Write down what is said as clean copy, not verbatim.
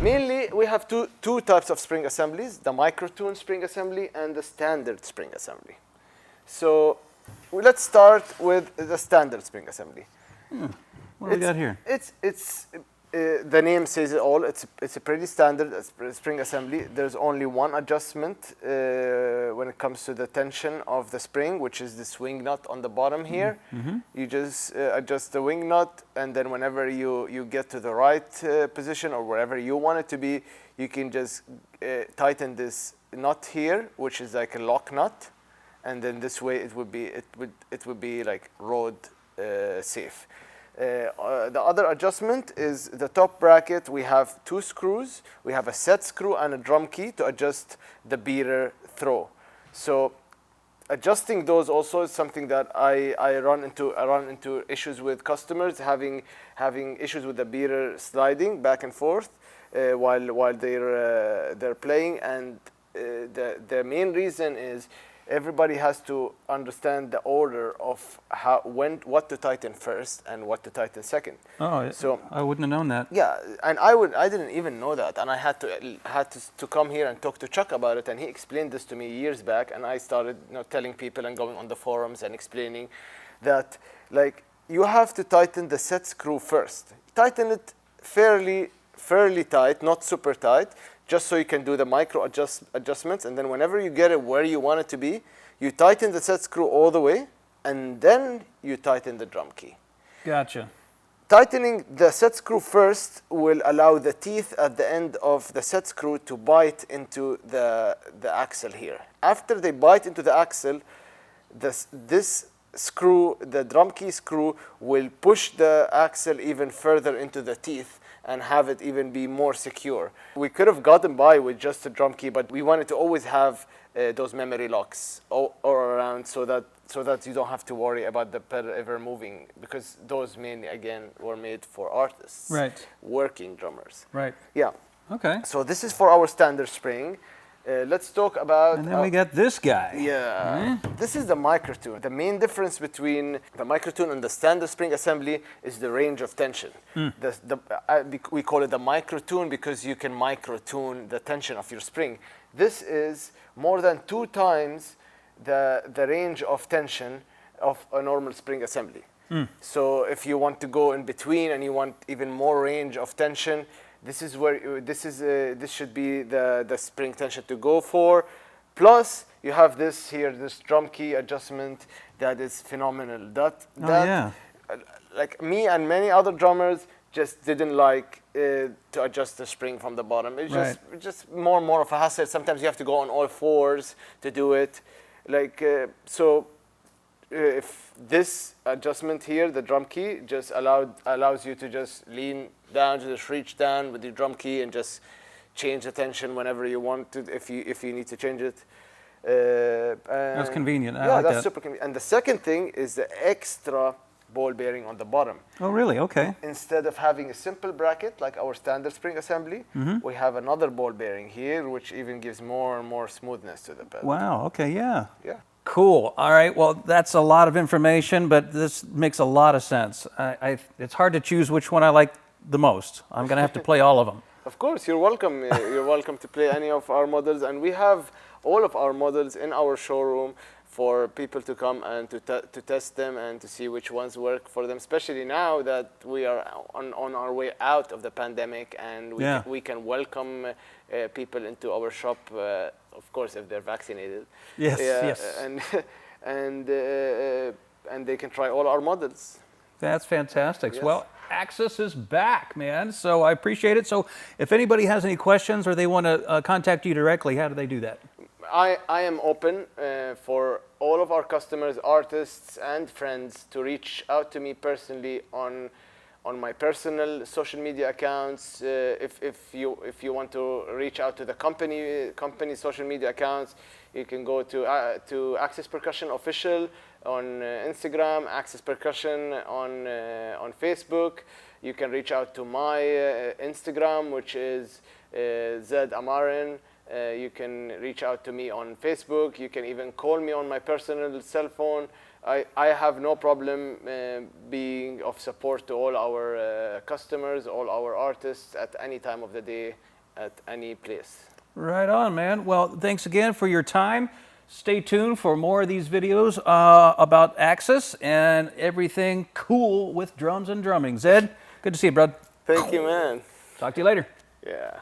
Mainly, we have two types of spring assemblies, the Microtune spring assembly and the standard spring assembly. So let's start with the standard spring assembly. What do we got here? The name says it all. It's a pretty standard spring assembly. There's only one adjustment when it comes to the tension of the spring, which is the swing nut on the bottom here. You just adjust the wing nut, and then whenever you get to the right position or wherever you want it to be, you can just tighten this nut here, which is like a lock nut, and then this way it would be like road safe. The other adjustment is the top bracket. We have 2 screws. We have a set screw and a drum key to adjust the beater throw. So adjusting those also is something that I run into issues with customers having issues with the beater sliding back and forth while they're playing, and the main reason is everybody has to understand the order of what to tighten first and what to tighten second. Oh, so I wouldn't have known that. Yeah, and I didn't even know that, and I had to come here and talk to Chuck about it, and he explained this to me years back, and I started telling people and going on the forums and explaining that like you have to tighten the set screw first. Tighten it fairly tight, not super tight, just so you can do the micro adjustments, and then whenever you get it where you want it to be, you tighten the set screw all the way, and then you tighten the drum key. Gotcha. Tightening the set screw first will allow the teeth at the end of the set screw to bite into the axle here. After they bite into the axle, this screw, the drum key screw, will push the axle even further into the teeth and have it even be more secure. We could have gotten by with just a drum key, but we wanted to always have those memory locks all around so that you don't have to worry about the pedal ever moving, because those mainly, again, were made for artists, right, working drummers. Right. Yeah. Okay. So this is for our standard spring. Let's talk about... And then we got this guy. Yeah. This is the Microtune. The main difference between the Microtune and the standard spring assembly is the range of tension. We call it the Microtune because you can microtune the tension of your spring. This is more than 2 times the range of tension of a normal spring assembly. So if you want to go in between and you want even more range of tension, this should be the spring tension to go for. Plus, you have this here, this drum key adjustment that is phenomenal. Like me and many other drummers just didn't like to adjust the spring from the bottom. It's just more and more of a hassle. Sometimes you have to go on all 4s to do it. Like if this adjustment here, the drum key, just allows you to just lean down, to just reach down with the drum key and just change the tension whenever you want to, if you need to change it. That's convenient. That's super convenient. And the second thing is the extra ball bearing on the bottom. Oh, really? Okay. Instead of having a simple bracket like our standard spring assembly, we have another ball bearing here, which even gives more and more smoothness to the pedal. Wow. Okay. Yeah. Yeah. Cool. All right. Well, that's a lot of information, but this makes a lot of sense. It's hard to choose which one I like the most. I'm going to have to play all of them. Of course, you're welcome. You're welcome to play any of our models, and we have all of our models in our showroom for people to come and to test them and to see which ones work for them, especially now that we are on our way out of the pandemic, and we can welcome people into our shop, of course, if they're vaccinated. Yes, yes. And they can try all our models. That's fantastic. Yes. Well, Axis is back, man, so I appreciate it. So if anybody has any questions or they want to contact you directly, how do they do that? I am open for all of our customers, artists, and friends to reach out to me personally on my personal social media accounts. If you want to reach out to the company social media accounts, you can go to Axis Percussion Official on Instagram, Axis Percussion on Facebook. You can reach out to my Instagram, which is Amarin. You can reach out to me on Facebook. You can even call me on my personal cell phone, I have no problem being of support to all our customers, all our artists at any time of the day, at any place. Right on, man. Well, thanks again for your time. Stay tuned for more of these videos about Axis and everything cool with drums and drumming. Zed, good to see you, bud. Thank you, man. Talk to you later. Yeah.